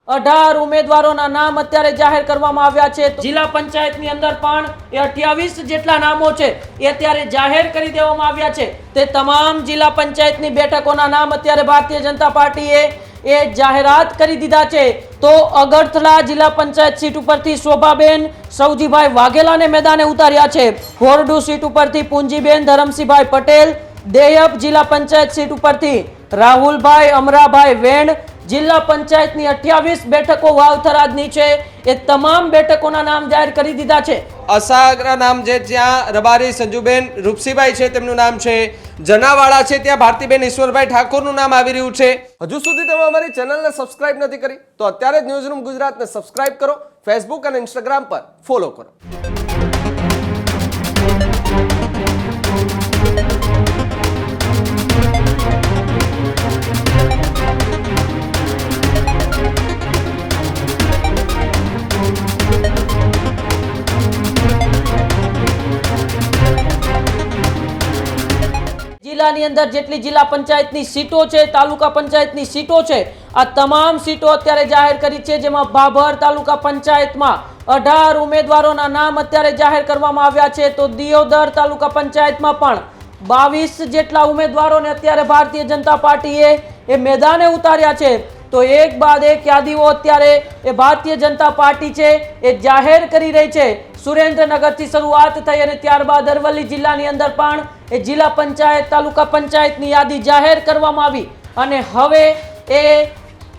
18 ઉમેદવારોના નામ અત્યારે જાહેર કરવામાં આવ્યા છે। જિલ્લા પંચાયતની અંદર પણ એ 28 જેટલા નામો છે એ અત્યારે જાહેર કરી દેવામાં આવ્યા છે। તે તમામ જિલ્લા પંચાયતની બેઠકોના નામ અત્યારે ભારતીય જનતા પાર્ટીએ જાહેરાત કરી દીધા છે। તો અગરતલા જિલ્લા પંચાયત સીટ ઉપરથી શોભાબેન સૌજીભાઈ વાઘેલાને મેદાને ઉતાર્યા છે। હોરડુ સીટ ઉપરથી પુંજીબેન ધરમસિંહભાઈ પટેલ, દેયબ જિલ્લા પંચાયત સીટ ઉપરથી રાહુલભાઈ અમરાભાઈ વેણ। જિલ્લા પંચાયતની 28 બેઠકો વાવથરાદની છે એ તમામ બેઠકોના નામ જાહેર કરી દીધા છે। અસાગરા નામ છે, જ્યાં રબારી સંજુબેન રૂપસીભાઈ છે તેમનું નામ છે। જનાવાડા છે ત્યાં ભારતીબેન ઈશ્વરભાઈ ઠાકોરનું નામ આવી રહ્યું છે। હજુ સુધી તમે અમારી ચેનલને સબસ્ક્રાઇબ નથી કરી તો અત્યારે જ ન્યૂઝરૂમ ગુજરાતને સબસ્ક્રાઇબ કરો, ફેસબુક અને ઇન્સ્ટાગ્રામ પર ફોલો કરો। જિલ્લાની અંદર જેટલી જિલ્લા પંચાયતની સીટો છે, તાલુકા પંચાયતની સીટો છે, આ તમામ સીટો અત્યારે જાહેર કરી છે। જેમાં ભાભર તાલુકા પંચાયતમાં 18 ઉમેદવારોના નામ અત્યારે જાહેર કરવામાં આવ્યા છે। તો દિયોદર તાલુકા પંચાયતમાં પણ 22 જેટલા ઉમેદવારોને અત્યારે ભારતીય જનતા પાર્ટીએ મેદાને ઉતાર્યા છે। તો એક બાદ એક યાદીઓ અત્યારે ભારતીય જનતા પાર્ટી છે એ જાહેર કરી રહી છે। સુરેન્દ્રનગરથી શરૂઆત થઈ અને ત્યારબાદ અરવલ્લી જિલ્લાની અંદર પણ જિલ્લા પંચાયત તાલુકા પંચાયતની યાદી જાહેર કરવામાં આવી અને હવે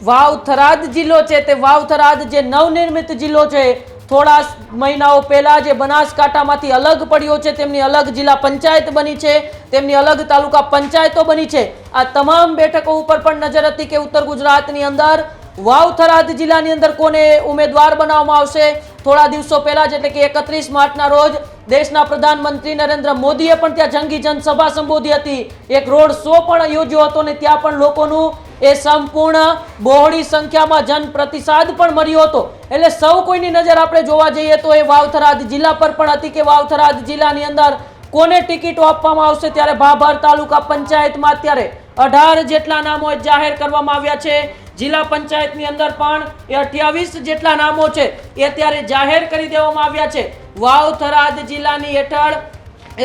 વાવથરાદ જિલ્લો છે તે વાવથરાદ જે નવનિર્મિત જિલ્લો છે, થોડા મહિનાઓ પહેલા જે બનાસકાંઠામાંથી અલગ પડ્યો છે, તેમની અલગ જિલ્લા પંચાયત બની છે, તેમની અલગ તાલુકા પંચાયતો બની છે। આ તમામ બેઠકો ઉપર પણ નજર હતી કે ઉત્તર ગુજરાતની અંદર વાવથરાદ જિલ્લાની અંદર કોને ઉમેદવાર બનાવવામાં આવશે। થોડા દિવસો પહેલા જ એટલે કે 31 માર્ચના રોજ દેશના પ્રધાનમંત્રી નરેન્દ્ર મોદીએ પણ ત્યાં જંગી જનસભા સંબોધી હતી, એક રોડ શો પણ યોજ્યો હતો અને ત્યાં પણ લોકોનું સંપૂર્ણ બહોળી સંખ્યામાં જન પ્રતિસાદ પણ મળ્યો હતો। એટલે સૌ કોઈની નજર આપણે જોવા જઈએ તો એ વાવથરાદ જિલ્લા પર પણ હતી કે વાવથરાદ જિલ્લાની અંદર કોને ટિકિટો આપવામાં આવશે। ત્યારે ભાભર તાલુકા પંચાયતમાં અત્યારે 18 જેટલા નામો જાહેર કરવામાં આવ્યા છે। જિલ્લા પંચાયતની અંદર પણ 28 જેટલા નામો છે એ અત્યારે જાહેર કરી દેવામાં આવ્યા છે। વાવથરાદ જિલ્લાની હેઠળ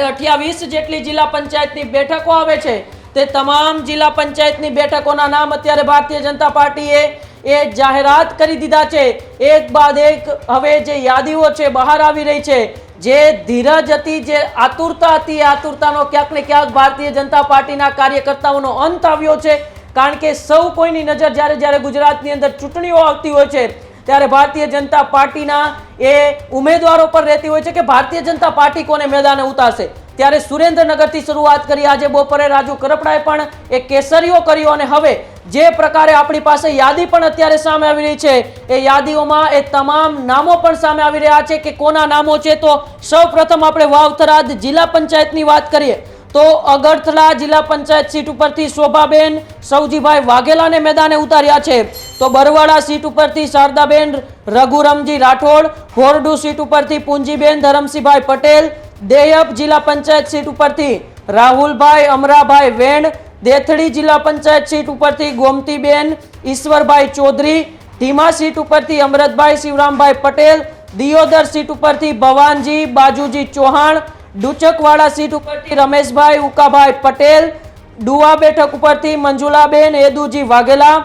28 જેટલી જિલ્લા પંચાયતની બેઠકો આવે છે। તે તમામ જિલ્લા પંચાયતની બેઠકોના નામ અત્યારે ભારતીય જનતા પાર્ટીએ જાહેરાત કરી દીધા છે। એક બાદ એક હવે જે યાદીઓ છે બહાર આવી રહી છે। જે ધીરજ હતી, જે આતુરતા હતી, આતુરતાનો ક્યાંક ને ક્યાંક ભારતીય જનતા પાર્ટીના કાર્યકર્તાઓનો અંત આવ્યો છે। કારણ કે સૌ કોઈની નજર જ્યારે ગુજરાતની અંદર ચૂંટણીઓ આવતી હોય છે ત્યારે ભારતીય જનતા પાર્ટીના ઉમેદવારો પર રહેતી હોય છે કે ભારતીય જનતા પાર્ટી કોને મેદાને ઉતારશે। ત્યારે સુરેન્દ્રનગરથી શરૂઆત કરી, આજે બપોરે રાજુ કરપડાએ પણ કેસરીઓ કર્યો અને હવે જે પ્રકારે આપણી પાસે યાદી પણ અત્યારે સામે આવી રહી છે એ યાદીઓમાં તમામ નામો પણ સામે આવી રહ્યા છે કે કોના નામો છે। તો સૌપ્રથમ આપણે વાવથરાદ જિલ્લા પંચાયતની વાત કરીએ તો અગરતલા જિલ્લા પંચાયત સીટ ઉપરથી શોભાબેન સૌજીભાઈ વાઘેલાને મેદાને ઉતાર્યા છે। તો બરવાડા સીટ ઉપરથી શારદાબેન રઘુરામજી રાઠોડ, હોરડુ સીટ ઉપરથી પુંજીબેન ધરમસિંહભાઈ પટેલ, દેયબ જિલ્લા પંચાયત સીટ ઉપરથી રાહુલભાઈ અમરાભાઈ વેણ, દેથડી જિલ્લા પંચાયત સીટ ઉપરથી ગોમતીબેન ઈશ્વરભાઈ ચૌધરી, ધીમા સીટ ઉપરથી અમરતભાઈ શિવરામભાઈ પટેલ, દિયોદર સીટ ઉપરથી ભવાનજી બાજુજી ચૌહાણ, ડુચકવાડા સીટ ઉપરથી રમેશભાઈ ઉકાભાઈ પટેલ, ડુવા બેઠક ઉપરથી મંજુલાબેન એદુજી વાઘેલા,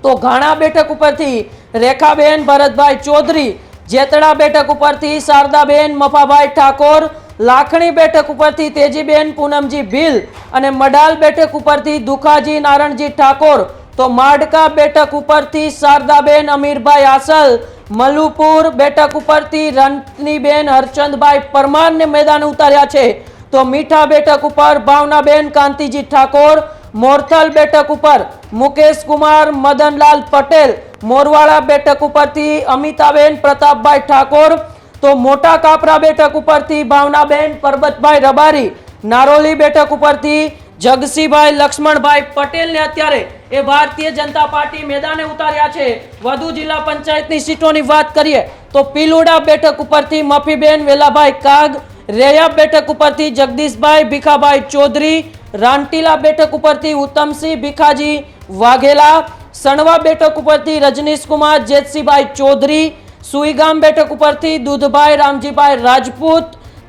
તો ઘાણા બેઠક ઉપરથી રેખાબેન ભરતભાઈ ચૌધરી, જેતડા બેઠક ઉપરથી શારદાબેન મફાભાઈ ઠાકોર, લાખણી બેઠક ઉપરથી તેજીબેન પૂનમજી ભીલ અને મડાલ બેઠક ઉપરથી દુખાજી નારણજી ઠાકોર, તો માડકા બેઠક ઉપરથી શારદાબેન અમીરભાઈ આસલ, મલુપુર બેઠક ઉપરથી રંતનીબેન હરચંદભાઈ પરમારને મેદાને ઉતાર્યા છે। તો મીઠા બેઠક ઉપર ભાવનાબેન કાંતિજી ઠાકોર, મોરથલ બેઠક ઉપર મુકેશ કુમાર મદનલાલ પટેલ, મોરવાડા બેઠક ઉપરથી અમિતાબેન પ્રતાપભાઈ ઠાકોર, તો મોટા કાપરા બેઠક ઉપરથી ભાવનાબેન પરબતભાઈ રબારી, નારોલી બેઠક ઉપરથી જગસીભાઈ લક્ષ્મણભાઈ પટેલને અત્યારે ભારતીય જનતા પાર્ટી મેદાને ઉતાર્યા છે। વધુ જિલ્લા પંચાયતની સીટોની વાત કરીએ તો પીલુડા બેઠક ઉપરથી મફીબેન વેલાભાઈ કાગ, રેયા બેઠક ઉપરથી જગદીશભાઈ ભીખાભાઈ ચૌધરી, રાંટીલા બેઠક ઉપરથી ઉત્તમસિંહ ભીખાજી વાઘેલા, સણવા બેઠક ઉપરથી રજનીશ કુમાર જેતસીભાઈ ચૌધરી, સુઈગામ બેઠક ઉપરથી દૂધભાઈ રામજીભાઈ રાજપૂત,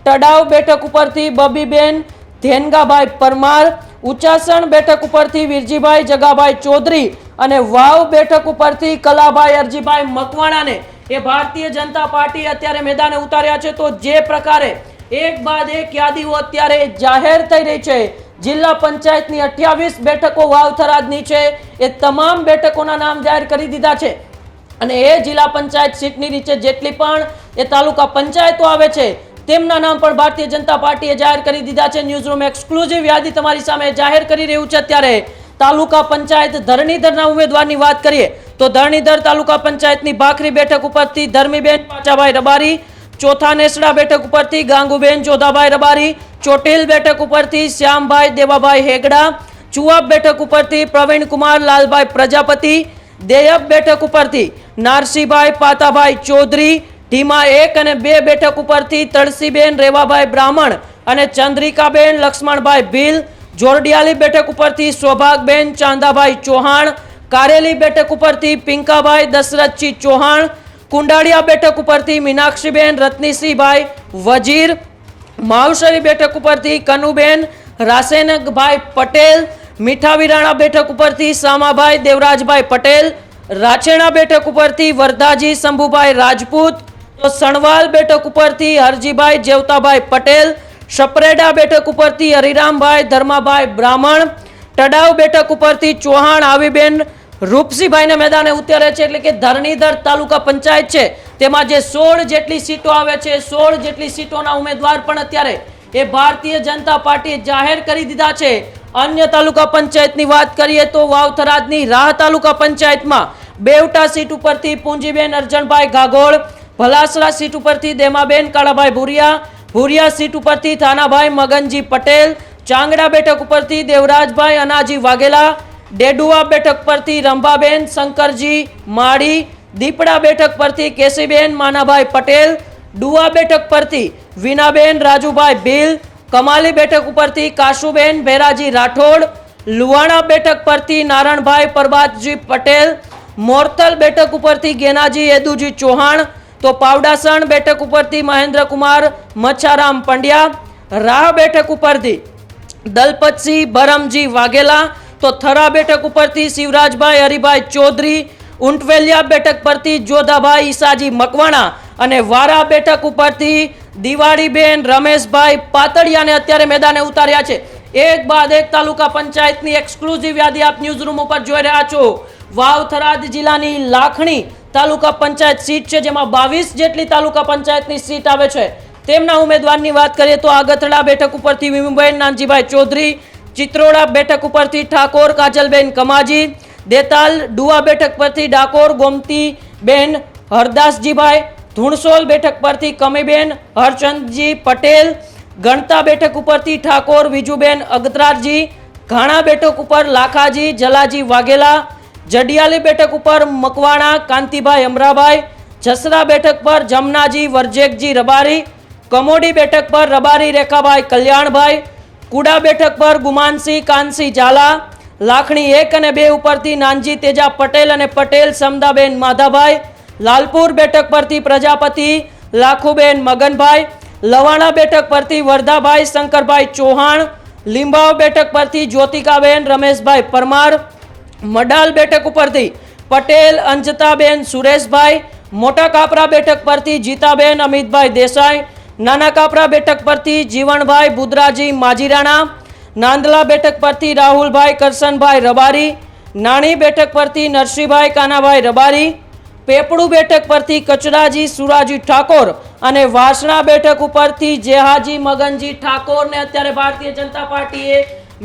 તડાવ બેઠક ઉપરથી બબીબેન ધેનગાભાઈ પરમાર, ઉચાસણ બેઠક ઉપરથી વીરજીભાઈ જગાભાઈ ચૌધરી અને વાવ બેઠક ઉપરથી કલાભાઈ અરજીભાઈ મકવાણાને એ ભારતીય જનતા પાર્ટી અત્યારે મેદાને ઉતાર્યા છે। તો જે પ્રકારે એક બાદ એક યાદીઓ અત્યારે જાહેર થઈ રહી છે, જિલ્લા પંચાયતની 28 બેઠકો વાવથરાદની છે, એ તમામ બેઠકોના નામ જાહેર કરી દીધા છે અને એ જિલ્લા પંચાયત સીટની નીચે જેટલી પણ એ તાલુકા પંચાયતો આવે છે તેમના નામ પણ ભારતીય જનતા પાર્ટીએ જાહેર કરી દીધા છે। ન્યૂઝરૂમ એક્સક્લુઝિવ યાદી તમારી સામે જાહેર કરી રહ્યું છે। અત્યારે તાલુકા પંચાયત ધરણીધરના ઉમેદવારની વાત કરીએ તો ધરણીધર તાલુકા પંચાયતની ભાખરી બેઠક ઉપરથી ધર્મીબેન પાચાભાઈ રબારી, ચોથા નેસડા બેઠક ઉપરથી ગાંગુબેન જોધાભાઈ રબારી, ચોટીલ બેઠક ઉપરથી શ્યામભાઈ દેવાભાઈ હેગડા, ચુઆબ બેઠક ઉપરથી પ્રવીણકુમાર લાલભાઈ પ્રજાપતિ, દેયબ બેઠક ઉપરથી નારસીભાઈ પાતાભાઈ ચૌધરી, ઢીમા 1 અને 2 બેઠક ઉપરથી તળસીબેન રેવાભાઈ બ્રાહ્મણ અને ચંદ્રિકાબેન લક્ષ્મણભાઈ ભીલ, જોરડિયાલી બેઠક ઉપરથી સૌભાગબેન ચાંદાભાઈ ચૌહાણ, કારેલી બેઠક ઉપરથી પિંકાભાઈ દશરથજી ચૌહાણ, કુંડાળિયા બેઠક ઉપરથી મીનાક્ષીબેન રત્નીસિંહભાઈ વજીર, માવસરી બેઠક ઉપરથી કનુબેન રાસેનગભાઈ પટેલ, મીઠાવીરાણા બેઠક ઉપરથી સામાભાઈ દેવરાજભાઈ પટેલ, રાછેણા બેઠક ઉપરથી વરદાજી શંભુભાઈ રાજપૂત, તો સણવાલ બેઠક ઉપરથી હરજીભાઈ જેવતાભાઈ પટેલ, સપરેડા બેઠક ઉપરથી હરિરામભાઈ ધર્માભાઈ બ્રાહ્મણ, તડાવ બેઠક ઉપરથી ચૌહાણ આવીબેન રૂપસીભાઈને મેદાને ઉતારે છે। એટલે કે ધરણીધર તાલુકા પંચાયત છે તેમાં જે 16 જેટલી સીટો આવે છે, 16 જેટલી સીટોના ઉમેદવાર પણ અત્યારે એ ભારતીય જનતા પાર્ટીએ જાહેર કરી દીધા છે। અન્ય તાલુકા પંચાયતની વાત કરીએ તો વાવથરાદની રાહ તાલુકા પંચાયતમાં બેવટા સીટ ઉપરથી પૂંજીબેન અરજણભાઈ ગાગોળ, ભલાસરા સીટ ઉપરથી દેમાબેન કાળાભાઈ ભુરિયા, ભુરિયા સીટ ઉપરથી થાનાભાઈ મગનજી પટેલ, ચાંગડા બેઠક ઉપરથી દેવરાજભાઈ અનાજી વાઘેલા, ડેડુઆ બેઠક પરથી રંભાબેન શંકરજી માળી, દીપડા બેઠક પરથી કેસીબેન માનાભાઈ પટેલ, ડુઆ બેઠક પરથી વિનાબેન રાજુભાઈ ભીલ, કમાલી બેઠક ઉપરથી કાશુબેન ભેરાજી રાઠોડ, લુવાણા બેઠક પરથી નારણભાઈ પરબાતજી પટેલ, મોરતલ બેઠક ઉપરથી ગેનાજી યદુજી ચૌહાણ, તો પાવડાસણ બેઠક ઉપરથી મહેન્દ્રકુમાર મચ્છારામ પંડ્યા, રાહ બેઠક ઉપરથી દલપતસિંહ બરમજી વાઘેલા, તો થરા બેઠક ઉપરથી શિવરાજભાઈ હરિભાઈ ચૌધરી, ઊંટવેલિયા બેઠક પરથી જોધાભાઈ ઈસાજી મકવાણા અને વારા બેઠક ઉપરથી દિવાળીબેન રમેશભાઈ પાતળિયાને અત્યારે મેદાને ઉતાર્યા છે। એક બાદ એક તાલુકા પંચાયતની એક્સક્લુઝિવ યાદી આપ ન્યૂઝ રૂમ ઉપર જોઈ રહ્યા છો। વાવથરાદ જિલ્લાની લાખણી તાલુકા પંચાયત સીટ છે જેમાં 22 જેટલી તાલુકા પંચાયતની સીટ આવે છે। તેમના ઉમેદવારની વાત કરીએ તો આગથડા બેઠક ઉપરથી વિમુબેન નાનજીભાઈ ચૌધરી, ચિત્રોડા બેઠક ઉપરથી ઠાકોર કાજલબેન કમાજી, દેતાલ ડુઆ બેઠક પરથી ડાકોર ગોમતીબેન હરદાસજીભાઈ, ધુણસોલ બેઠક પરથી કમીબેન હરચંદજી પટેલ, ગણતા બેઠક ઉપરથી ઠાકોર વિજુબેન અગતરાજી, ઘાણા બેઠક ઉપર લાખાજી જલાજી વાઘેલા, જડિયાલી બેઠક ઉપર મકવાણા કાંતિભાઈ અમરાભાઈ, જસરા બેઠક પર જમનાજી વરજેકજી રબારી, કમોડી બેઠક પર રબારી રેખાભાઈ કલ્યાણભાઈ, કુડા બેઠક પર ગુમાનસિંહ કાનસિંહ ઝાલા, લાખણી 1 અને 2 ઉપરથી નાનજી તેજા પટેલ અને પટેલ સમદાબેન માધાભાઈ, લાલપુર બેઠક પરથી પ્રજાપતિ લાખુબેન મગનભાઈ, લવાણા બેઠક પરથી વરદાભાઈ શંકરભાઈ ચૌહાણ, લીંબાવ બેઠક પરથી જ્યોતિકાબેન રમેશભાઈ પરમાર, મડાલ બેઠક ઉપરથી પટેલ અંજતાબેન સુરેશભાઈ, મોટા કાપરા બેઠક પરથી જીતાબેન અમિતભાઈ દેસાઈ, નાના કાપરા બેઠક પરથી જીવણભાઈ બુદરાજી માજીરાણા, નાંદલા બેઠક પરથી રાહુલભાઈ કરશનભાઈ રબારી, નાણી બેઠક પરથી નરસિંહભાઈ કાનાભાઈ રબારી, પેપડું બેઠક પરથી કચરાજી સુરાજી ઠાકોર અને વાસણા બેઠક ઉપરથી જેહાજી મગનજી ઠાકોરને અત્યારે ભારતીય જનતા પાર્ટીએ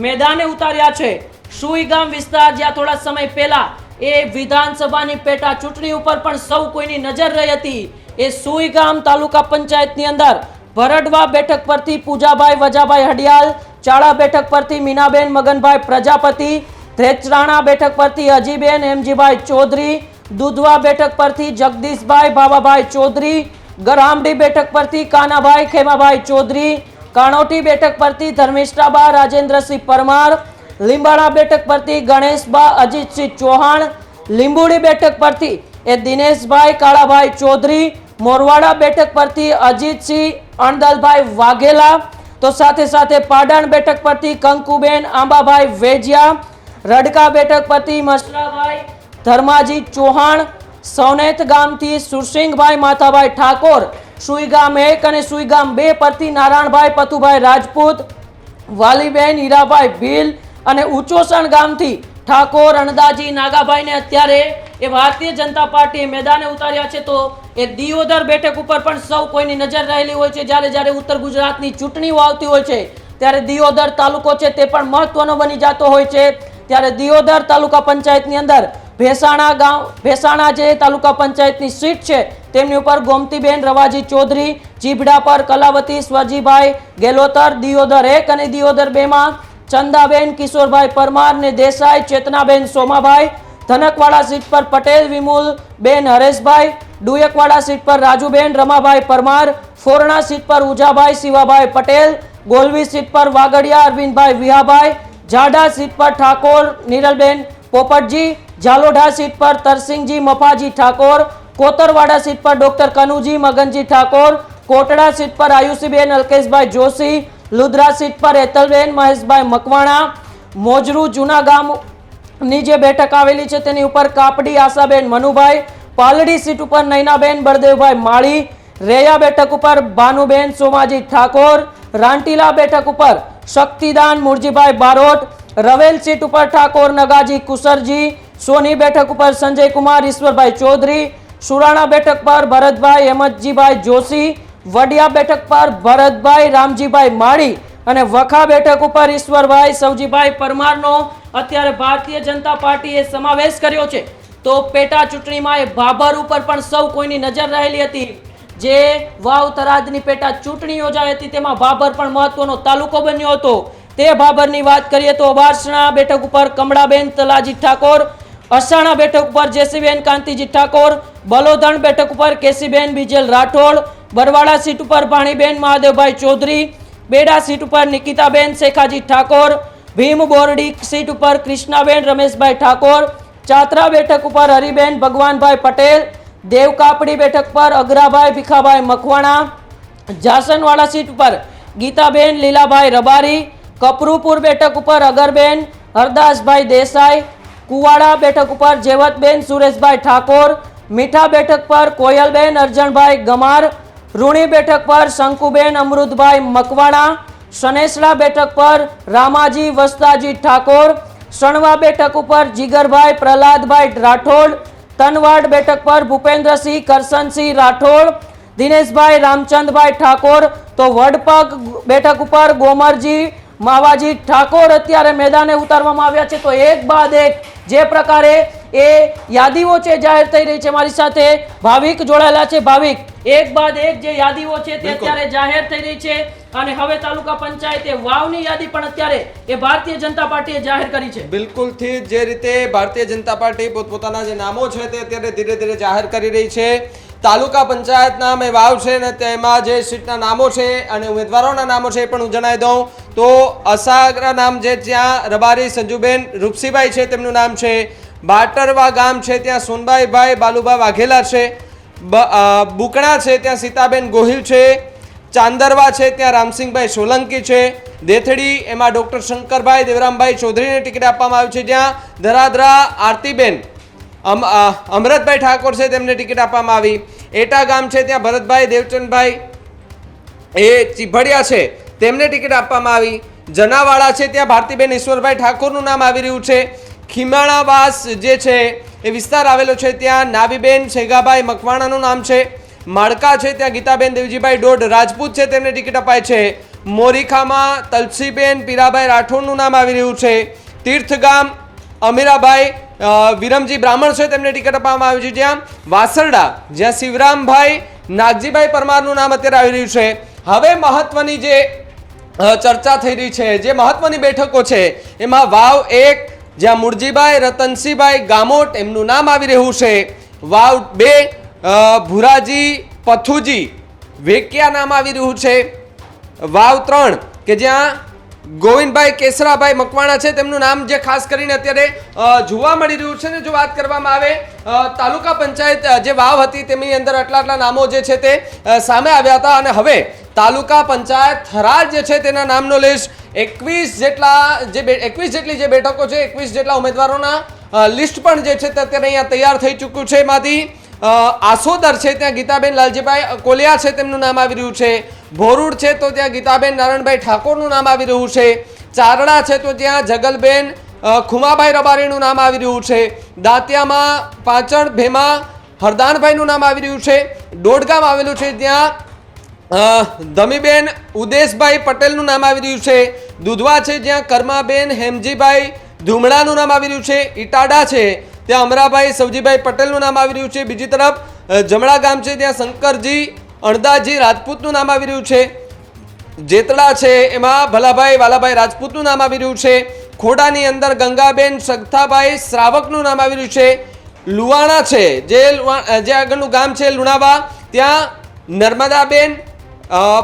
મેદાને ઉતાર્યા છે। સુઈગામ વિસ્તાર જ્યાં થોડા સમય પહેલા એ વિધાનસભાની પેટા ચૂંટણી ઉપર પણ સૌ કોઈની નજર રહી હતી, એ સુઈગામ તાલુકા પંચાયતની અંદર ભરડવા બેઠક પરથી પૂજાભાઈ વજાભાઈ હડિયાલ, ચાળા બેઠક પરથી મીનાબેન મગનભાઈ પ્રજાપતિ, ધ્રેચરાણા બેઠક પરથી અજીબેન એમજીભાઈ ચૌધરી, દુધવા બેઠક પરથી જગદીશભાઈ ભાવાભાઈ ચૌધરી, ગરામડી બેઠક પરથી કાનાભાઈ ખેમાભાઈ ચૌધરી, કાણોટી બેઠક પરથી ધર્મિષ્ઠાબા રાજેન્દ્રસિંહ પરમાર, લીંબાડા બેઠક પરથી ગણેશબા અજીતસિંહ ચૌહાણ, લીંબુડી બેઠક પરથી એ દિનેશભાઈ કાળાભાઈ ચૌધરી, મોરવાડા બેઠક પરથી અજીતસિંહ અણદલભાઈ વાઘેલા, તો સાથે સાથે પાટણ બેઠક પરથી કંકુબેન આંબાભાઈ વેજિયા, રડકા બેઠક પરથી મસરાભાઈ ધર્માજી ચૌહાણ, સૌનેત ગામથી સુરસિંહભાઈ માથાભાઈ ઠાકોર, સુઈગામ 1 અને સુઈગામ 2 પરથી નારાયણભાઈ પથુભાઈ રાજપૂત, વાલીબેન હીરાભાઈ ભીલ અને ઉચોસણ ગામથી ઠાકોર અણદાજી નાગાભાઈને અત્યારે એ ભારતીય જનતા પાર્ટીએ મેદાને ઉતાર્યા છે. તો એ દિયોદર બેઠક ઉપર પણ સૌ કોઈની નજર રહેલી હોય છે. જ્યારે ઉત્તર ગુજરાતની ચૂંટણીઓ આવતી હોય છે ત્યારે દિયોદર તાલુકો છે તે પણ મહત્વનો બની જતો હોય છે. ત્યારે દિયોદર તાલુકા પંચાયતની અંદર ભેસાણા જે તાલુકા પંચાયતની સીટ છે તેમની ઉપર ગોમતીબેન રવાજી ચૌધરી, ચીભડા પર કલાવતી સ્વરજીભાઈ ગેલોતર, દિયોદર 1 અને દિયોદર 2 માં ચંદાબેન કિશોરભાઈ પરમાર ને દેસાઈ ચેતનાબેન સોમાભાઈ, ધનકવાડા સીટ પર પટેલ વિમુલબેન હરેશભાઈ, ડુયકવાડા સીટ પર રાજુબેન રમાભાઈ પરમાર, ફોરણા સીટ પર ઉજાભાઈ શિવાભાઈ પટેલ, ગોલવી સીટ પર વાગડિયા અરવિંદભાઈ વિહાભાઈ, જાડા સીટ પર ઠાકોર નિરલબેન પોપટજી, જાલોઢા સીટ પર તરસિંહજી મફાજી ઠાકોર, કોતરવાડા સીટ પર ડોક્ટર કનુજી મગનજી ઠાકોર, કોટડા સીટ પર આયુષીબેન અલ્કેશભાઈ જોશી, લુદ્રા સીટ પર એતલબેન મહેશભાઈ મકવાણા, મોજરૂ જૂના ગામની જે બેઠક આવેલી છે તેની ઉપર કાપડી આશાબેન મનુભાઈ, પાલડી સીટ ઉપર નૈનાબેન બળદેવભાઈ માળી, રેયા બેઠક ઉપર ભાનુબેન સોમાજી ઠાકોર, રાંટીલા બેઠક ઉપર શક્તિદાન મુરજીભાઈ બારોટ, રવેલ સીટ ઉપર ઠાકોર નગાજી કુસરજી, સોની બેઠક ઉપર સંજય કુમાર ઈશ્વરભાઈ ચૌધરી, સુરાણા બેઠક પર ભરતભાઈ હેમંતજીભાઈ જોશી, વડિયા બેઠક પર ભરતભાઈ રામજીભાઈ માળી અને વખા બેઠક ઉપર ઈશ્વરભાઈ સવજીભાઈ પરમારનો અત્યારે ભારતીય જનતા પાર્ટીએ સમાવેશ કર્યો છે. તો પેટા ચૂંટણીમાં એ ભાભર ઉપર પણ સૌ કોઈની નજર રહેલી હતી. જે વાવ થરાદની પેટા ચૂંટણી યોજાઈ હતી તેમાં ભાભર પણ મહત્વનો તાલુકો બન્યો હતો. તે ભાભરની વાત કરીએ તો વાસણા બેઠક ઉપર કમળાબેન તલાજી ઠાકોર, અસાણા બેઠક ઉપર જેસીબેન કાંતિજી ઠાકોર, બલોધણ બેઠક ઉપર કેસીબેન બીજેલ રાઠોડ, બરવાડા સીટ ઉપર ભાણીબેન મહાદેવભાઈ ચૌધરી, બેડા સીટ ઉપર નિકિતાબેન શેખાજી ઠાકોર, ભીમ બોરડી સીટ ઉપર કૃષ્ણાબેન રમેશભાઈ ઠાકોર, ચાત્રા બેઠક ઉપર હરિબેન ભગવાનભાઈ પટેલ, દેવકાપડી બેઠક પર અગ્રાભાઈ ભીખાભાઈ મકવાણા, જાસનવાડા સીટ ઉપર ગીતાબેન લીલાભાઈ રબારી, કપરૂપુર બેઠક ઉપર અગરબેન હરદાસભાઈ દેસાઈ, કુવાડા બેઠક ઉપર જેવતબેન સુરેશભાઈ ઠાકોર, મીઠા બેઠક પર કોયલબેન અરજણભાઈ ગમાર, રૂણી બેઠક પર શંકુબેન અમૃતભાઈ મકવાણા, સનેસડા બેઠક પર રામાજી વસ્તાજી ઠાકોર, સણવા બેઠક ઉપર જીગરભાઈ પ્રહલાદભાઈ રાઠોડ, તનવાડ બેઠક પર ભૂપેન્દ્રસિંહ કરશનસિંહ રાઠોડ, દિનેશભાઈ રામચંદભાઈ ઠાકોર, તો વડપગ બેઠક ઉપર ગોમરજી માવાજી ઠાકોર અત્યારે મેદાને ઉતારવામાં આવ્યા છે. તો એક બાદ એક જે પ્રકારે એ યાદીઓ છે જાહેર થઈ રહી છે. મારી સાથે ભાવિક જોડાયેલા છે. ભાવિક, એક બાદ એક જે યાદીઓ છે તે અત્યારે જાહેર થઈ રહી છે અને હવે તાલુકા પંચાયતે વાવની યાદી પણ અત્યારે એ ભારતીય જનતા પાર્ટીએ જાહેર કરી છે. બિલકુલથી જે રીતે ભારતીય જનતા પાર્ટી પોતપોતાના જે નામો છે તે અત્યારે ધીરે ધીરે જાહેર કરી રહી છે. તાલુકા પંચાયતના અમે વાવ છે ને તેમાં જે સીટના નામો છે અને ઉમેદવારોના નામો છે એ પણ હું જણાવી દઉં તો અસાગરા નામ જે જ્યાં રબારી સંજુબેન રૂપસીભાઈ છે તેમનું નામ છે, બાટરવા ગામ છે ત્યાં સોનબાઈભાઈ બાલુભાઈ વાઘેલા છે, બુકણા છે ત્યાં સીતાબેન ગોહિલ છે, ચાંદરવા છે ત્યાં રામસિંહભાઈ સોલંકી છે, દેથડી એમાં ડોક્ટર શંકરભાઈ દેવરામભાઈ ચૌધરીને ટિકિટ આપવામાં આવી છે, જ્યાં ધરાદરા આરતીબેન અમરતભાઈ ઠાકોર છે તેમને ટિકિટ આપવામાં આવી, એટા ગામ છે ત્યાં ભરતભાઈ દેવચંદભાઈ એ ચીભડિયા છે તેમને ટિકિટ આપવામાં આવી, જનાવાડા છે ત્યાં ભારતીબેન ઈશ્વરભાઈ ઠાકોરનું નામ આવી રહ્યું છે, ખીમાણાવાસ જે છે એ વિસ્તાર આવેલો છે ત્યાં નાવીબેન શેગાભાઈ મકવાણાનું નામ છે, માળકા છે ત્યાં ગીતાબેન દેવજીભાઈ ડોડ રાજપૂત છે તેમને ટિકિટ અપાય છે, મોરીખામાં તલસીબેન પીરાભાઈ રાઠોડનું નામ આવી રહ્યું છે, તીર્થગામ અમીરાભાઈ વિરમજી બ્રાહ્મણ છે તેમને ટિકિટ આપવામાં આવી છે, જ્યાં વાસરડા જ્યાં શિવરામભાઈ નાગજીભાઈ પરમારનું નામ અત્યારે આવી રહ્યું છે. હવે મહત્વની જે ચર્ચા થઈ રહી છે, જે મહત્વની બેઠકો છે એમાં વાવ 1 જ્યાં મુરજીભાઈ રતનસિંહભાઈ ગામોટ એમનું નામ આવી રહ્યું છે, વાવ 2 ભુરાજી પથુજી વેકિયા નામ આવી રહ્યું છે, વાવ 3 કે જ્યાં ગોવિંદભાઈ કેસરાભાઈ મકવાણા છે, તેમનું નામ જે ખાસ કરીને અત્યારે જોવા મળી રહ્યું છે ને. જો વાત કરવામાં આવે તાલુકા પંચાયત જે વાવ હતી તેમની અંદર આટલા નામો જે છે તે સામે આવ્યા હતા, અને હવે તાલુકા પંચાયત થરાદ જે છે તેના નામનો લિસ્ટ 21 જેટલી જે બેઠકો છે, 21 જેટલા ઉમેદવારોના લિસ્ટ પણ જે છે તે અત્યારે અહીંયા તૈયાર થઈ ચૂક્યું છે. એમાંથી આસોદર છે ત્યાં ગીતાબેન લાલજીભાઈ કોલિયા છે, તેમનું નામ આવી રહ્યું છે. ભોરુડ છે તો ત્યાં ગીતાબેન નારાયણભાઈ ઠાકોરનું નામ આવી રહ્યું છે. ચારડા છે તો ત્યાં જગલબેન ખુમાભાઈ રબારીનું નામ આવી રહ્યું છે. દાંતિયામાં પાંચણ ભેમા હરદાનભાઈનું નામ આવી રહ્યું છે. દોડગામ આવેલું છે ત્યાં ધમીબેન ઉદેશભાઈ પટેલનું નામ આવી રહ્યું છે. દુધવા છે જ્યાં કરમાબેન હેમજીભાઈ ધુમડાનું નામ આવી રહ્યું છે. ઇટાડા છે ત્યાં અમરાભાઈ સવજીભાઈ પટેલનું નામ આવી રહ્યું છે. બીજી તરફ જમણા ગામ છે ત્યાં શંકરજી અણદાજી રાજપૂતનું નામ આવી રહ્યું છે. જેતડા છે એમાં ભલાભાઈ વાલાભાઈ રાજપૂતનું નામ આવી રહ્યું છે. ખોડાની અંદર ગંગાબેન સગથાભાઈ શ્રાવકનું નામ આવી રહ્યું છે. લુવાણા છે જે આગળનું ગામ છે લુણાવા, ત્યાં નર્મદાબેન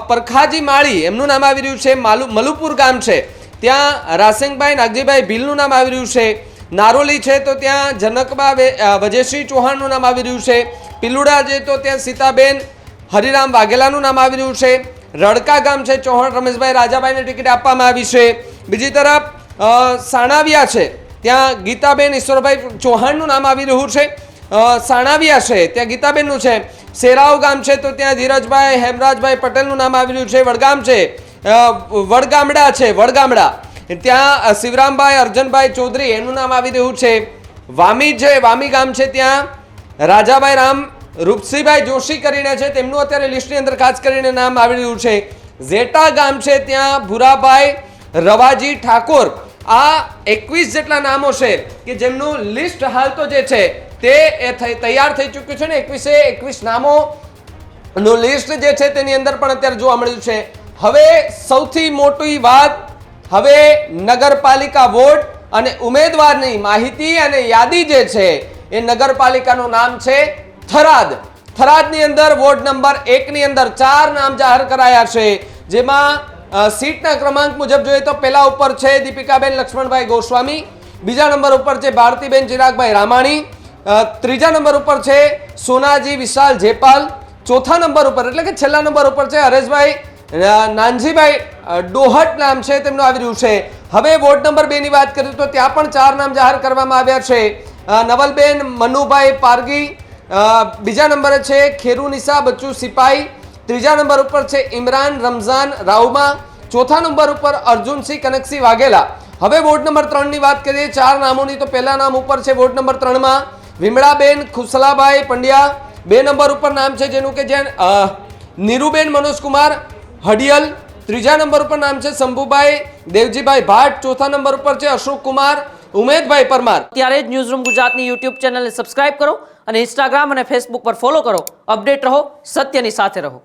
પરખાજી માળી એમનું નામ આવી રહ્યું છે. મલુપુર ગામ છે ત્યાં રાસિંગભાઈ નાગજીભાઈ ભીલનું નામ આવી રહ્યું છે. નારોલી છે તો ત્યાં જનકબા વજેશ્રી ચૌહાણનું નામ આવી રહ્યું છે. પિલુડા છે તો ત્યાં સીતાબેન હરિરામ વાઘેલાનું નામ આવી રહ્યું છે. રડકા ગામ છે ચૌહાણ રમેશભાઈ રાજાભાઈને ટિકિટ આપવામાં આવી છે. બીજી તરફ સાણાવિયા છે ત્યાં ગીતાબેન ઈશ્વરભાઈ ચૌહાણનું નામ આવી રહ્યું છે. સાણાવિયા છે ત્યાં ગીતાબેનનું છે. સેરાવ ગામ છે તો ત્યાં ધીરજભાઈ હેમરાજભાઈ પટેલનું નામ આવી રહ્યું છે. વડગામ છે વડગામડા છે વડગામડા ત્યાં શિવરામભાઈ અર્જનભાઈ ચૌધરી એનું નામ આવી રહ્યું છે. વામી છે વામી ગામ છે ત્યાં રાજાભાઈ રામ રૂપસીભાઈ જોશી કરીને છે, તેમનું અત્યારે લિસ્ટની અંદર ખાસ કરીને નામ આવી રહ્યું છે. ઝેટા ગામ છે ત્યાં ભૂરાભાઈ રવાજી ઠાકોર. આ 21 જેટલા નામો છે કે જેમનું લિસ્ટ હાલ તો જે છે તે તૈયાર થઈ ચૂક્યું છે ને. 21 નામો નું લિસ્ટ જે છે તેની અંદર પણ અત્યારે જોવા મળ્યું છે. હવે સૌથી મોટી વાત, હવે નગરપાલિકા વોર્ડ અને ઉમેદવારની માહિતી અને યાદી જે છે એ નગરપાલિકાનું નામ છે થરાદ. થરાદની અંદર વોર્ડ નંબર 1 ની અંદર 4 નામ જાહેર કરાયા છે, જેમાં સીટના ક્રમાંક મુજબ જોઈએ તો પહેલા ઉપર છે દીપિકાબેન લક્ષ્મણભાઈ ગોસ્વામી, બીજા નંબર ઉપર છે ભારતીબેન ચિરાગભાઈ રામાણી, ત્રીજા નંબર ઉપર છે સોનાજી વિશાલ જેપાલ, ચોથા નંબર ઉપર એટલે કે છેલ્લા નંબર ઉપર છે હરેશભાઈ નાનજીભાઈ ડોહટ નામ છે તેમનું આવી રહ્યું છે. હવે વોર્ડ નંબર 2 ની વાત કરીએ તો ત્યાં પણ 4 નામ જાહેર કરવામાં આવ્યા છે. નવલબેન મનુભાઈ પારગી, બીજા નંબરે છે ખેરુનિસા બચ્ચુ સિપાઈ, ત્રીજા નંબર ઉપર છે ઇમરાન રમઝાન રાઉમા, ચોથા નંબર ઉપર અર્જુનસિંહ કનકસિંહ વાઘેલા. હવે વોર્ડ નંબર 3 ની વાત કરીએ 4 નામોની તો પહેલા નામ ઉપર છે વોર્ડ નંબર 3 માં વિમળાબેન ખુસલાભાઈ પંડ્યા, 2 નંબર ઉપર નામ છે જેનું કે જે નીરુબેન મનોજકુમાર હડિયલ, ત્રીજા નંબર ઉપર નામ છે શંભુભાઈ દેવજીભાઈ ભાટ, ચોથા નંબર ઉપર છે અશોક કુમાર ઉમેદભાઈ પરમાર. ત્યારે જ ન્યૂઝરૂમ ગુજરાતની યુટ્યુબ ચેનલને સબસ્ક્રાઇબ કરો અને ઇન્સ્ટાગ્રામ અને ફેસબુક પર ફોલો કરો. અપડેટ રહો, સત્યની સાથે રહો.